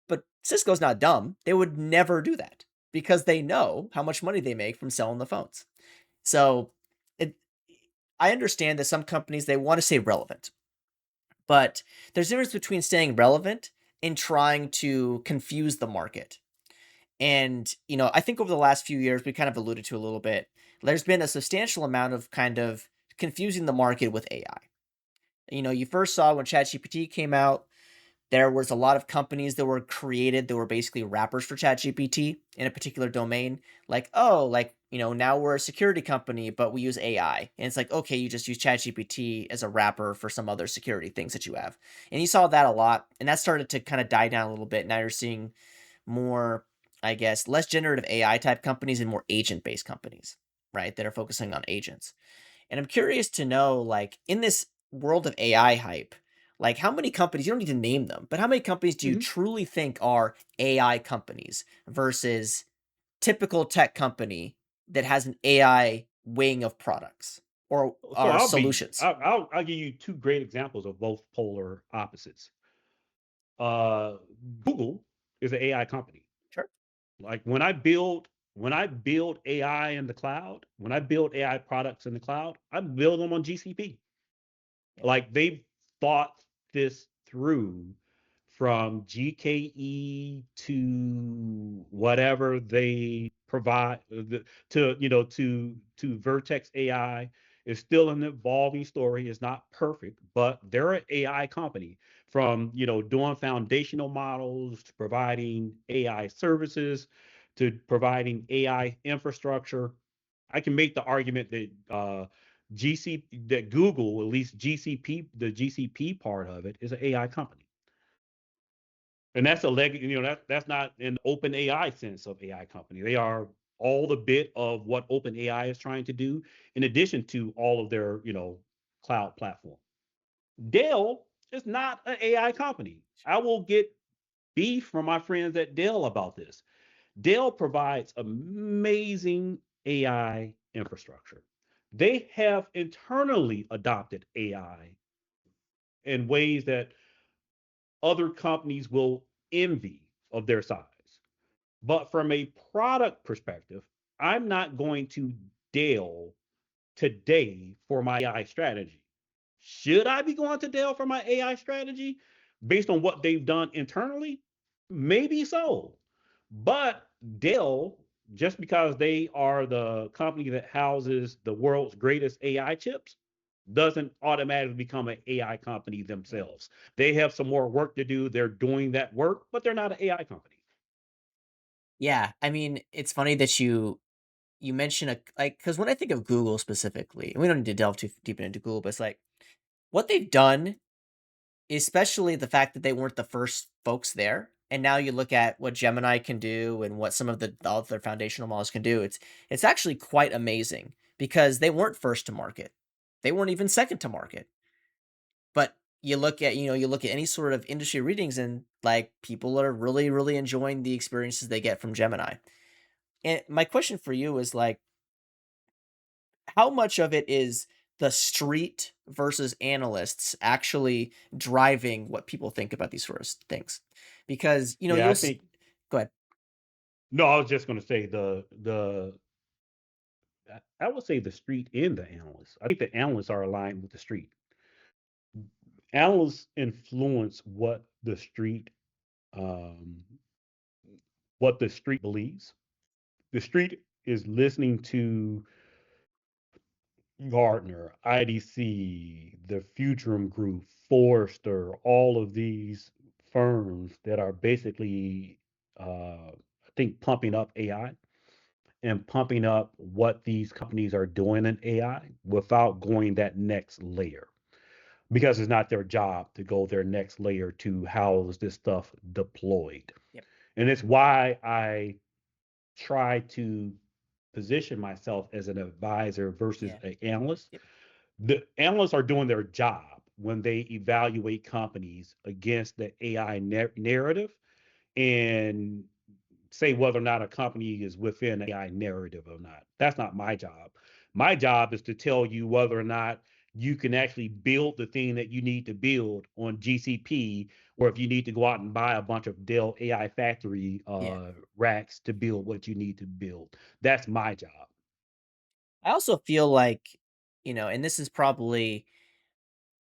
But Cisco's not dumb. They would never do that because they know how much money they make from selling the phones. So it, I understand that some companies they want to stay relevant, but there's a difference between staying relevant and trying to confuse the market. And I think over the last few years, we kind of alluded to a little bit. There's been a substantial amount of kind of confusing the market with AI. You first saw when ChatGPT came out, there was a lot of companies that were created that were basically wrappers for ChatGPT in a particular domain. Like, oh, like, now we're a security company, but we use AI. And it's like, okay, you just use ChatGPT as a wrapper for some other security things that you have. And you saw that a lot. And that started to kind of die down a little bit. Now you're seeing more, I guess, less generative AI type companies and more agent based companies, right? That are focusing on agents. And I'm curious to know, like, in this world of AI hype, like, how many companies, you don't need to name them, but how many companies do you Mhm. truly think are AI companies versus typical tech company that has an AI wing of products or So are solutions? I'll give you two great examples of both polar opposites. Uh, Google is an AI company. Sure. Like when I build AI in the cloud, when I build AI products in the cloud, I build them on GCP. Yeah. Like they've thought this through from GKE to whatever they provide to Vertex AI is still an evolving story. It's not perfect, but they're an AI company from doing foundational models to providing AI services to providing AI infrastructure. I can make the argument that Google, at least GCP, the GCP part of it, is an AI company, and that's a leg. That's not an open AI sense of AI company. They are all the bit of what OpenAI is trying to do, in addition to all of their, cloud platform. Dell is not an AI company. I will get beef from my friends at Dell about this. Dell provides amazing AI infrastructure. They have internally adopted AI in ways that other companies will envy of their size. But from a product perspective, I'm not going to Dell today for my AI strategy. Should I be going to Dell for my AI strategy based on what they've done internally? Maybe so. But Dell, just because they are the company that houses the world's greatest AI chips, doesn't automatically become an AI company Mm. themselves. They have some more work to do. They're doing that work, but they're not an AI company. Yeah, I mean, it's funny that you mention a like because when I think of Google specifically, and we don't need to delve too deep into Google, but it's like what they've done, especially the fact that they weren't the first folks there, and now you look at what Gemini can do and what some of the other foundational models can do. It's actually quite amazing because they weren't first to market. They weren't even second to market. But you look at any sort of industry readings and like people are really, really enjoying the experiences they get from Gemini. And my question for you is like, how much of it is the street versus analysts actually driving what people think about these sort of things? Because, Yeah, I think go ahead. no, I was just going to say I would say the street and the analysts. I think the analysts are aligned with the street. Analysts influence um, what the street believes. The street is listening to Gartner, IDC, the Futurum Group, Forrester, all of these firms that are basically, I think, pumping up AI and pumping up what these companies are doing in AI without going that next layer because it's not their job to go their next layer to how is this stuff deployed. Yep. And it's why I try to position myself as an advisor versus Yeah. an analyst. Yep. The analysts are doing their job when they evaluate companies against the AI narrative and say whether or not a company is within AI narrative or not. That's not my job. My job is to tell you whether or not you can actually build the thing that you need to build on GCP, or if you need to go out and buy a bunch of Dell AI factory Yeah. racks to build what you need to build. That's my job. I also feel like, and this is probably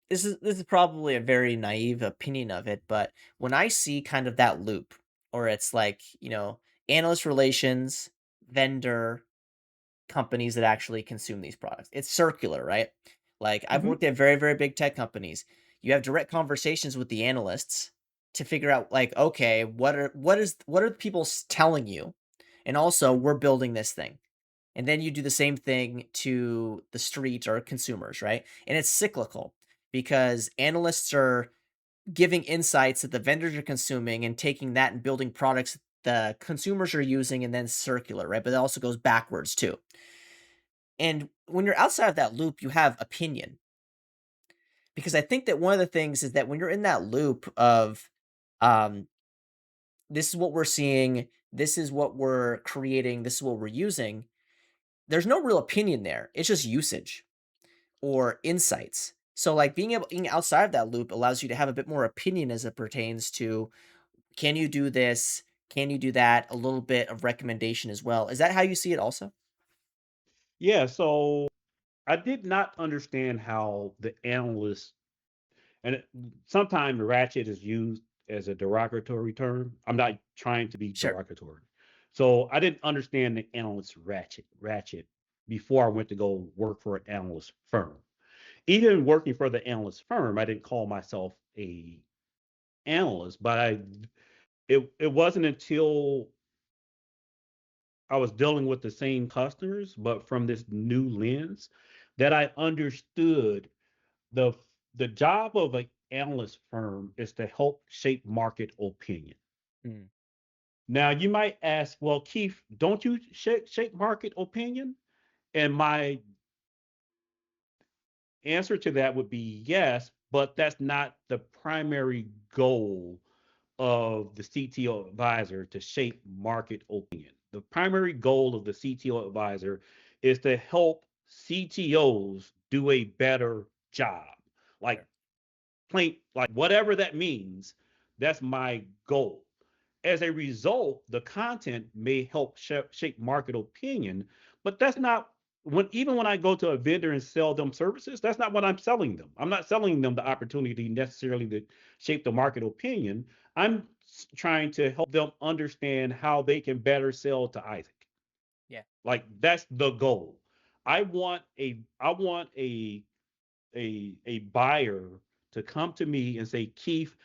a very naive opinion of it, but when I see kind of that loop, or it's like, analyst relations, vendor, companies that actually consume these products. It's circular, right? Like I've Mhm. worked at very, very big tech companies. You have direct conversations with the analysts to figure out like, okay, what are the people telling you? And also, we're building this thing. And then you do the same thing to the street or consumers, right? And it's cyclical because analysts are giving insights that the vendors are consuming and taking that and building products the consumers are using and then circular, right? But it also goes backwards too. And when you're outside of that loop, you have opinion. Because I think that one of the things is that when you're in that loop of, um, this is what we're seeing, this is what we're creating, this is what we're using, there's no real opinion there. It's just usage or insights. So like being outside of that loop allows you to have a bit more opinion as it pertains to can you do this? Can you do that? A little bit of recommendation as well. Is that how you see it also? Yeah, so I did not understand how the analysts and sometimes ratchet is used as a derogatory term. I'm not trying to be Sure. derogatory. So I didn't understand the analyst ratchet before I went to go work for an analyst firm. Even working for the analyst firm, I didn't call myself a analyst, but it wasn't until I was dealing with the same customers, but from this new lens, that I understood the the job of an analyst firm is to help shape market opinion. Mm. Now you might ask, well, Keith, don't you shape market opinion? And my answer to that would be yes, but that's not the primary goal of the CTO advisor to shape market opinion. The primary goal of the CTO advisor is to help CTOs do a better job. Like Sure. plain, like whatever that means, that's my goal. As a result, the content may help shape market opinion, but that's not even when I go to a vendor and sell them services, that's not what I'm selling them. I'm not selling them the opportunity necessarily to shape the market opinion. I'm trying to help them understand how they can better sell to Isaac. Yeah. Like that's the goal. I want a buyer to come to me and say, Keith,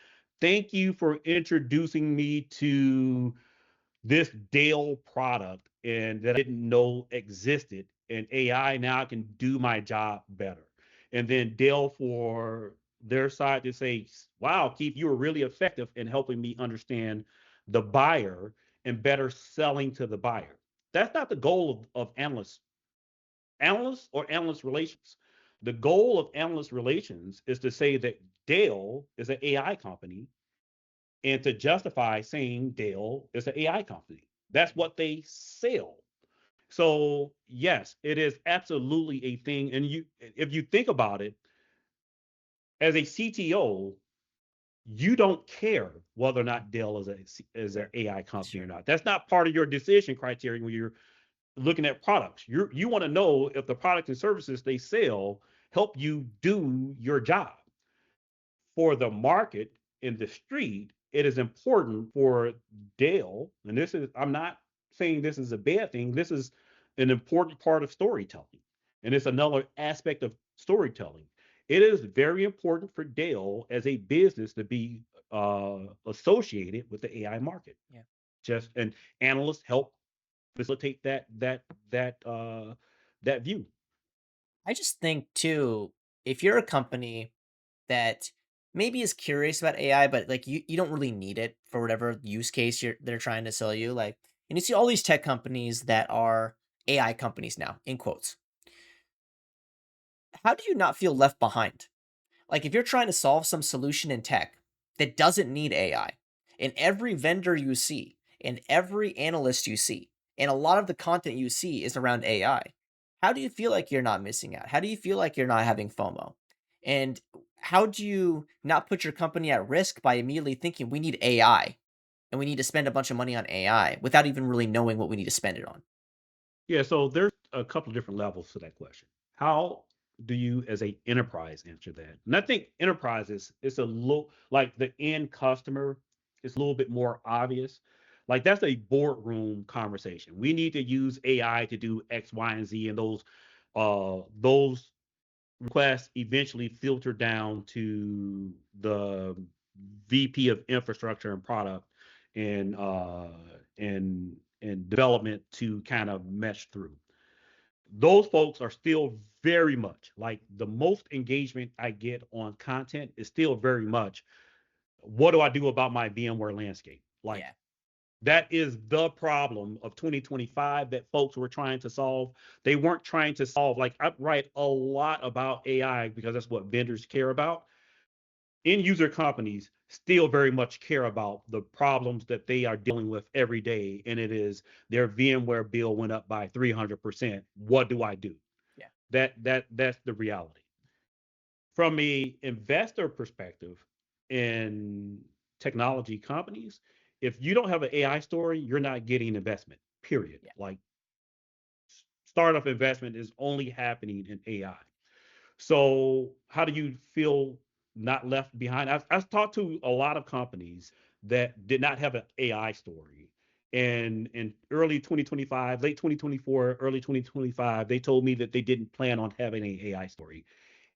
thank you for introducing me to this Dale product and that I didn't know existed. And AI now can do my job better. And then Dale for their side to say, wow, Keith, you were really effective in helping me understand the buyer and better selling to the buyer. That's not the goal of analysts or analyst relations. The goal of analyst relations is to say that Dale is an AI company and to justify saying Dell is an AI company. That's Mhm. what they sell. So yes, it is absolutely a thing. And if you think about it, as a CTO, you don't care whether or not Dell is an AI company or Sure. not. That's not part of your decision criteria when you're looking at products. You want to know if the products and services they sell help you do your job. For the market in the street, it is important for Dale, and this is, I'm not saying this is a bad thing, this is an important part of storytelling. And it's another aspect of storytelling. It is very important for Dale as a business to be associated with the AI market. Yeah. Just and analysts help facilitate that view. I just think too, if you're a company that maybe is curious about AI, but like you don't really need it for whatever use case they're trying to sell you. Like, and you see all these tech companies that are AI companies now, in quotes. How do you not feel left behind? Like if you're trying to solve some solution in tech that doesn't need AI, and every vendor you see, and every analyst you see, and a lot of the content you see is around AI, how do you feel like you're not missing out? How do you feel like you're not having FOMO? And how do you not put your company at risk by immediately thinking we need AI and we need to spend a bunch of money on AI without even really knowing what we need to spend it on? Yeah, so there's a couple of different levels to that question. How do you, as a enterprise, answer that? And I think enterprise is a little like the end customer is a little bit more obvious. Like that's a boardroom conversation. We need to use AI to do X, Y, and Z, and those requests eventually filter down to the VP of infrastructure and product and and development to kind of mesh through. Those folks are still very much like the most engagement I get on content is still very much what do I do about my VMware landscape? Like Yeah, that is the problem of 2025 that folks were trying to solve. They weren't trying to solve, like, I write a lot about AI because that's what vendors care about. End user companies still very much care about the problems that they are dealing with every day. And it is their VMware bill went up by 300%. What do I do? yeah, That's the reality. From a investor perspective in technology companies, if you don't have an AI story, you're not getting investment. Period. yeah, Like startup investment is only happening in AI. So how do you feel not left behind? I've talked to a lot of companies that did not have an AI story. And in early 2025, late 2024, early 2025, they told me that they didn't plan on having an AI story.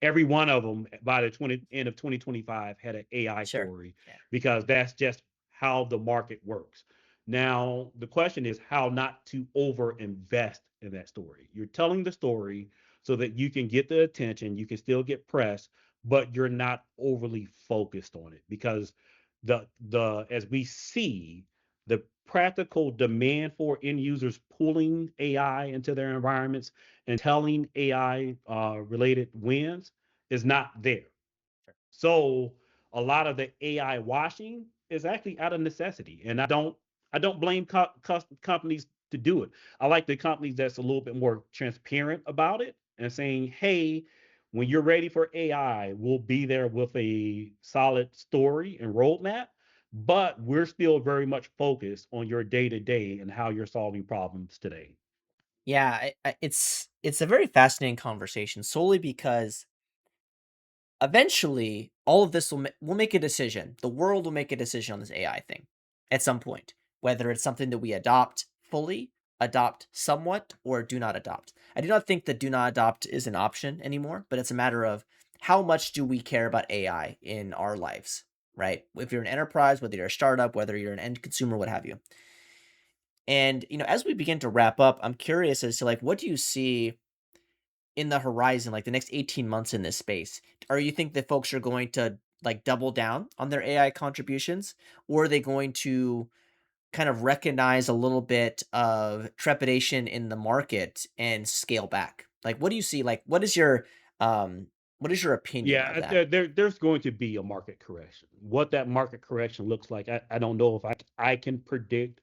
Every one of them by the end of 2025 had an AI sure. story Yeah, because that's just how the market works. Now, the question is how not to over invest in that story. You're telling the story so that you can get the attention, you can still get press, but you're not overly focused on it because the as we see, the practical demand for end users pulling AI into their environments and telling AI related wins is not there. So a lot of the AI washing is actually out of necessity, and I don't blame companies to do it. I like the companies that's a little bit more transparent about it and saying, "Hey, when you're ready for AI, we'll be there with a solid story and roadmap, but we're still very much focused on your day to day and how you're solving problems today." Yeah, it's a very fascinating conversation solely because eventually all of this will make a decision. The world will make a decision on this AI thing at some point, whether it's something that we adopt fully, adopt somewhat, or do not adopt. I do not think that do not adopt is an option anymore, but it's a matter of how much do we care about AI in our lives, right? If you're an enterprise, whether you're a startup, whether you're an end consumer, what have you. And as we begin to wrap up, I'm curious as to like what do you see in the horizon, like the next 18 months in this space? Are you think that folks are going to like double down on their AI contributions, or are they going to kind of recognize a little bit of trepidation in the market and scale back? Like, what do you see? Like, what is your opinion of Yeah, that? there's going to be a market correction. What that market correction looks like, I don't know if I can predict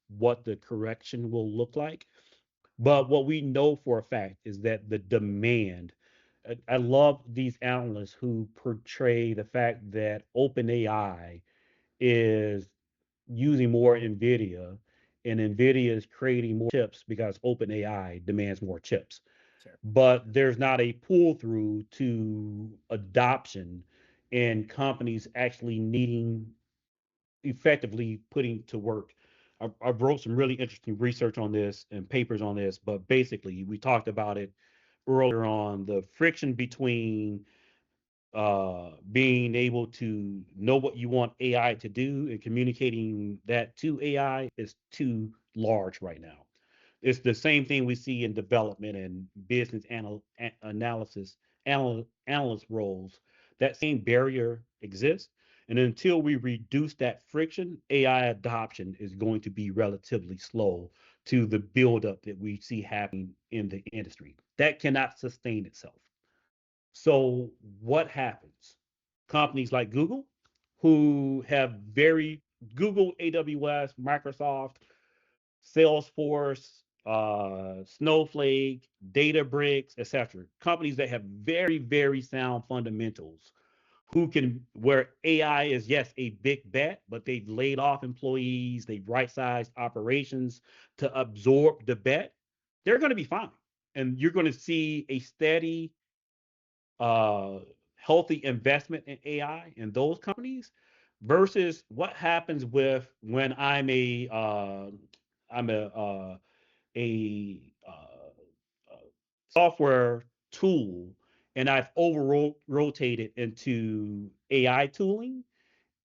what the correction will look like. But what we know for a fact is that the demand, I love these analysts who portray the fact that OpenAI is using more NVIDIA and NVIDIA is creating more chips because OpenAI demands more chips, Sure. but there's not a pull through to adoption and companies actually needing effectively putting to work. I wrote some really interesting research on this and papers on this, but basically we talked about it earlier on the friction between being able to know what you want AI to do and communicating that to AI is too large right now. It's the same thing we see in development and business analysis, analyst roles. That same barrier exists. And until we reduce that friction, AI adoption is going to be relatively slow to the buildup that we see happening in the industry. That cannot sustain itself. So what happens? Companies like Google, who have very Google, AWS, Microsoft, Salesforce, Snowflake, Databricks, etc. Companies that have very, very sound fundamentals who can, where AI is, yes, a big bet, but they've laid off employees, they've right sized operations to absorb the bet. They're going to be fine. And you're going to see a steady uh, healthy investment in AI in those companies versus what happens with when I'm a software tool and I've over rotated into AI tooling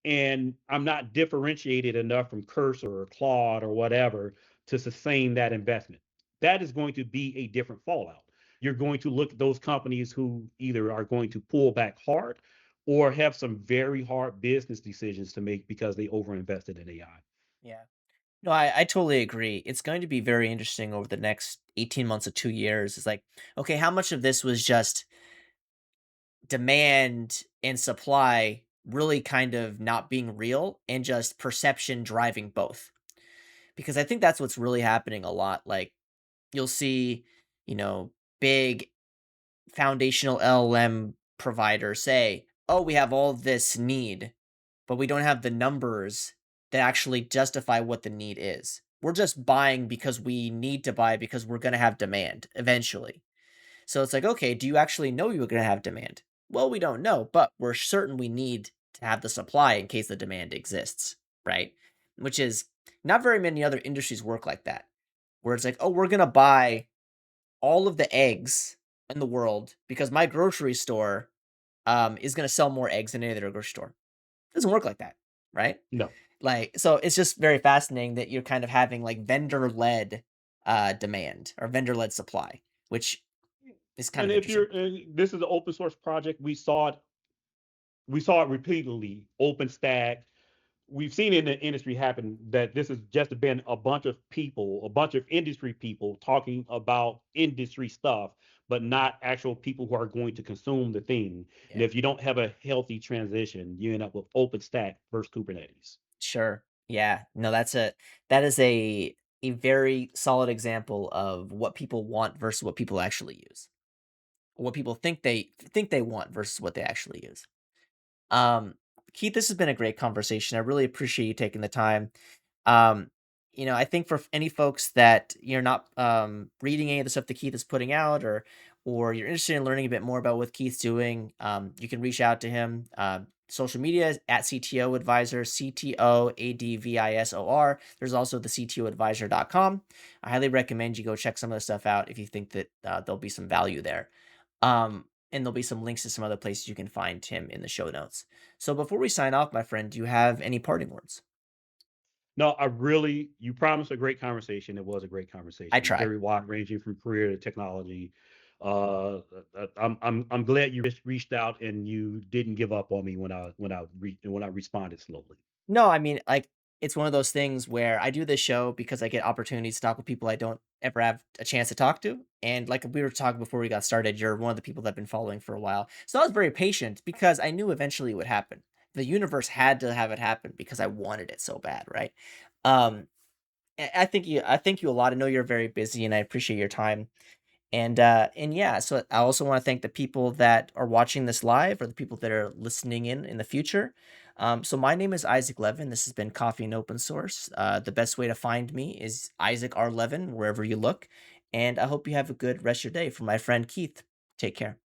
and I'm not differentiated enough from Cursor or Claude or whatever to sustain that investment. That is going to be a different fallout. You're going to look at those companies who either are going to pull back hard or have some very hard business decisions to make because they overinvested in AI. Yeah. No, I totally agree. It's going to be very interesting over the next 18 months to 2 years. It's like, okay, how much of this was just demand and supply really kind of not being real and just perception driving both? Because I think that's what's really happening a lot. Like you'll see, you know, big foundational LLM providers say, "Oh, we have all this need, but we don't have the numbers that actually justify what the need is. We're just buying because we need to buy because we're going to have demand eventually." So it's like, okay, do you actually know you're going to have demand? Well, we don't know, but we're certain we need to have the supply in case the demand exists, right? Which is not very many other industries work like that, where it's like, oh, we're going to buy all of the eggs in the world because my grocery store is going to sell more eggs than any other grocery store. It doesn't work like that, right? No. Like, so it's just very fascinating that you're kind of having like vendor led demand or vendor led supply, which is kind And of if interesting. you're, and this is an open source project, we saw it repeatedly. OpenStack, we've seen in the industry happen that this has just been a bunch of people, a bunch of industry people talking about industry stuff, but not actual people who are going to consume the thing. And Yeah. if you don't have a healthy transition, you end up with OpenStack versus Kubernetes. Sure. Yeah. No, that is a very solid example of what people want versus what people actually use. What people think they want versus what they actually use. Um, Keith, this has been a great conversation. I really appreciate you taking the time. Um, I think for any folks that you're not reading any of the stuff that Keith is putting out, or you're interested in learning a bit more about what Keith's doing, you can reach out to him. Social media is at CTO Advisor, CTO Advisor. There's also the CTOadvisor.com. I highly recommend you go check some of the stuff out if you think that there'll be some value there. And there'll be some links to some other places you can find him in the show notes. So before we sign off, my friend, do you have any parting words? No, I really, you promised a great conversation. It was a great I conversation, try. very wide ranging from career to technology. I'm glad you just reached out and you didn't give up on me when I responded slowly. No, I mean, like, it's one of those things where I do this show because I get opportunities to talk with people I don't ever have a chance to talk to. And like we were talking before we got started, you're one of the people that I've been following for a while. So I was very patient because I knew eventually it would happen. The universe had to have it happen because I wanted it so bad, right? Um, I thank you a lot. I know you're very busy and I appreciate your time. And yeah, so I also want to thank the people that are watching this live or the people that are listening in the future. So my name is Isaac Levin. This has been Coffee and Open Source. The best way to find me is Isaac R. Levin, wherever you look. And I hope you have a good rest of your day. For my friend Keith, take care.